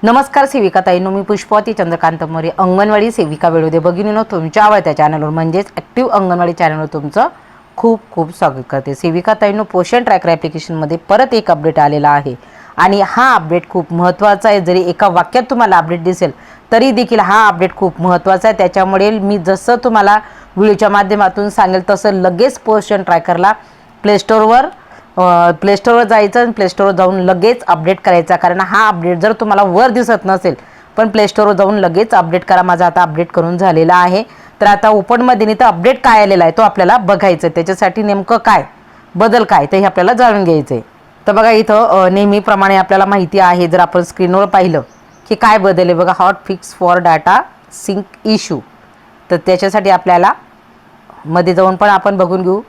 नमस्कार सेविका ताईंनो, मी पुष्पवती चंद्रकांत मोरे, अंगणवाडी सेविका वेळोदे भगिनीनो, तुमच्या आवडत्या चॅनलवर म्हणजेच ॲक्टिव्ह अंगणवाडी चॅनलवर तुमचं खूप खूप स्वागत करते। सेविका ताईंनो, पोषण ट्रॅकर ॲप्लिकेशनमध्ये परत एक अपडेट आलेला आहे आणि हा अपडेट खूप महत्त्वाचा आहे। जरी एका वाक्यात तुम्हाला अपडेट दिसेल तरी देखील हा अपडेट खूप महत्त्वाचा आहे। त्याच्यामुळे मी जसं तुम्हाला व्हिडिओच्या माध्यमातून सांगेल तसं लगेच पोषण ट्रॅकरला प्ले स्टोअरवर जायचं आणि प्ले स्टोअरवर जाऊन लगेच अपडेट करायचा। कारण हा अपडेट जर तुम्हाला वर दिसत नसेल पण प्ले स्टोअरवर जाऊन लगेच अपडेट करा। माझा आता अपडेट करून झालेला आहे। तर आता ओपनमध्ये नाही तर अपडेट काय आलेला आहे तो आपल्याला बघायचं। त्याच्यासाठी नेमकं काय बदल काय ते आपल्याला जाणून घ्यायचं आहे। तर बघा इथं नेहमीप्रमाणे आपल्याला माहिती आहे, जर आपण स्क्रीनवर पाहिलं की काय बदल आहे बघा, hot fix for data sync issue. तर त्याच्यासाठी आपल्याला मध्ये जाऊन पण आपण बघून घेऊ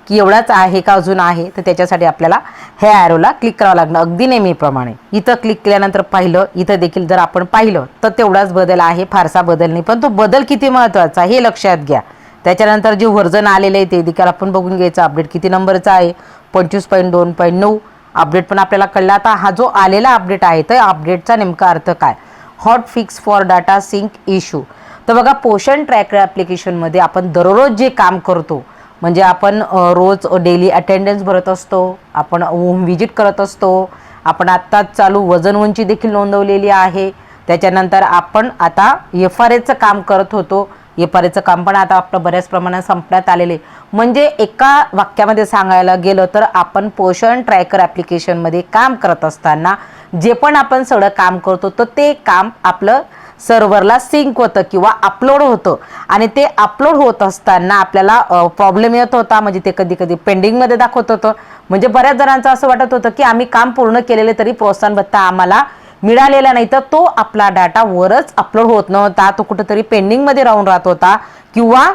की एवढाच आहे का अजून आहे। तर त्याच्यासाठी आपल्याला हे ॲरोला क्लिक करावं लागणार अगदी नेहमीप्रमाणे। इथं क्लिक केल्यानंतर पाहिलं, इथं देखील जर आपण पाहिलं तर तेवढाच बदल आहे, फारसा बदल नाही, पण तो बदल किती महत्त्वाचा हे लक्षात घ्या। त्याच्यानंतर जे व्हर्जन आलेले आहे ते देखील आपण बघून घ्यायचं। अपडेट किती नंबरचा आहे, 25.2.9 अपडेट पण आपल्याला कळला। आता हा जो आलेला अपडेट आहे तर अपडेटचा नेमका अर्थ काय, hot fix for data sync issue. तर बघा, पोषण ट्रॅकर ॲप्लिकेशनमध्ये आपण दररोज जे काम करतो म्हणजे आपण रोज डेली अटेंडन्स भरत असतो, आपण होम विजिट करत असतो, आपण आत्ताच चालू वजन उंची देखील नोंदवलेली आहे। त्याच्यानंतर आपण आता FRAचं काम करत होतो, FRAचं काम पण आता आपलं बऱ्याच प्रमाणात संपण्यात आलेले। म्हणजे एका वाक्यामध्ये सांगायला गेलं तर आपण पोषण ट्रॅकर ॲप्लिकेशनमध्ये काम करत असताना जे पण आपण सगळं काम करतो तर ते काम आपलं सर्व्हरला सिंक होतं किंवा अपलोड होतं। आणि ते अपलोड होत असताना आपल्याला प्रॉब्लेम येत होता, म्हणजे ते कधी कधी पेंडिंगमध्ये दाखवत होतं। म्हणजे बऱ्याच जणांचं असं वाटत होतं की आम्ही काम पूर्ण केलेले तरी प्रोत्साहन भत्ता आम्हाला मिळालेला नाही, तर तो आपला डाटा वरच अपलोड होत नव्हता, तो कुठेतरी पेंडिंगमध्ये राहून राहत होता। किंवा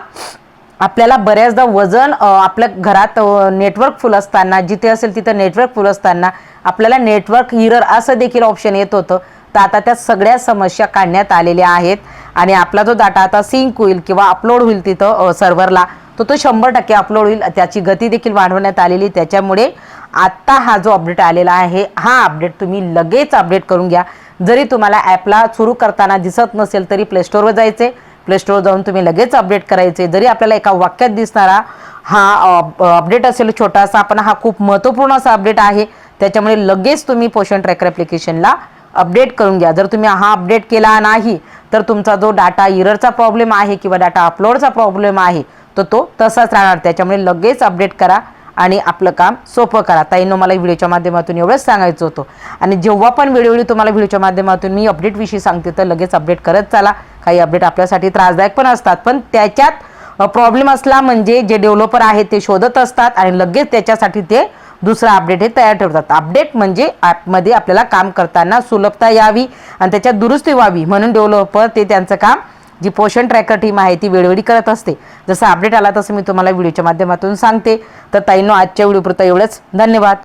आपल्याला बऱ्याचदा वजन आपल्या घरात नेटवर्क फुल असताना, जिथे असेल तिथं नेटवर्क फुल असताना आपल्याला नेटवर्क एरर असं देखील ऑप्शन येत होतं। तर आता त्या सगळ्या समस्या काढण्यात आलेल्या आहेत आणि आपला जो डाटा आता सिंक होईल किंवा अपलोड होईल तिथं सर्व्हरला, तो 100% अपलोड होईल। त्याची गती देखील वाढवण्यात आलेली। त्याच्यामुळे आत्ता हा जो अपडेट आलेला आहे हा अपडेट तुम्ही लगेच अपडेट करून घ्या। जरी तुम्हाला ॲपला सुरू करताना दिसत नसेल तरी प्ले स्टोअरवर जायचे, प्ले स्टोअरवर जाऊन तुम्ही लगेच अपडेट करायचे। जरी आपल्याला एका वाक्यात दिसणारा हा अपडेट असेल छोटासा, पण हा खूप महत्त्वपूर्ण असा अपडेट आहे। त्याच्यामुळे लगेच तुम्ही पोषण ट्रॅकर ॲप्लिकेशनला अपडेट करून घ्या। जर तुम्ही हा अपडेट केला नाही तर तुमचा जो डाटा एररचा प्रॉब्लेम आहे किंवा डाटा अपलोडचा प्रॉब्लेम आहे तर तो तसाच राहणार। त्याच्यामुळे लगेच अपडेट करा आणि आपलं काम सोपं करा। ताईंनो, मला व्हिडिओच्या माध्यमातून एवढंच सांगायचं होतं। आणि जेव्हा पण वेळोवेळी तुम्हाला व्हिडिओच्या माध्यमातून मी अपडेटविषयी सांगते तर लगेच अपडेट करत चला। काही अपडेट आपल्यासाठी त्रासदायक पण असतात, पण त्याच्यात प्रॉब्लेम असला म्हणजे जे डेव्हलपर आहेत ते शोधत असतात आणि लगेच त्याच्यासाठी ते दुसरा अपडेट हे तयार ठेवतात। अपडेट म्हणजे ॲपमध्ये आपल्याला काम करताना सुलभता यावी आणि त्याच्यात दुरुस्ती व्हावी म्हणून डेव्हलपर ते त्यांचं काम जी पोषण ट्रॅकर टीम आहे ती वेळोवेळी करत असते। जसं अपडेट आला तसं मी तुम्हाला व्हिडिओच्या माध्यमातून सांगते। तर ताईंनो, आजच्या व्हिडिओपुरतं एवढंच, धन्यवाद।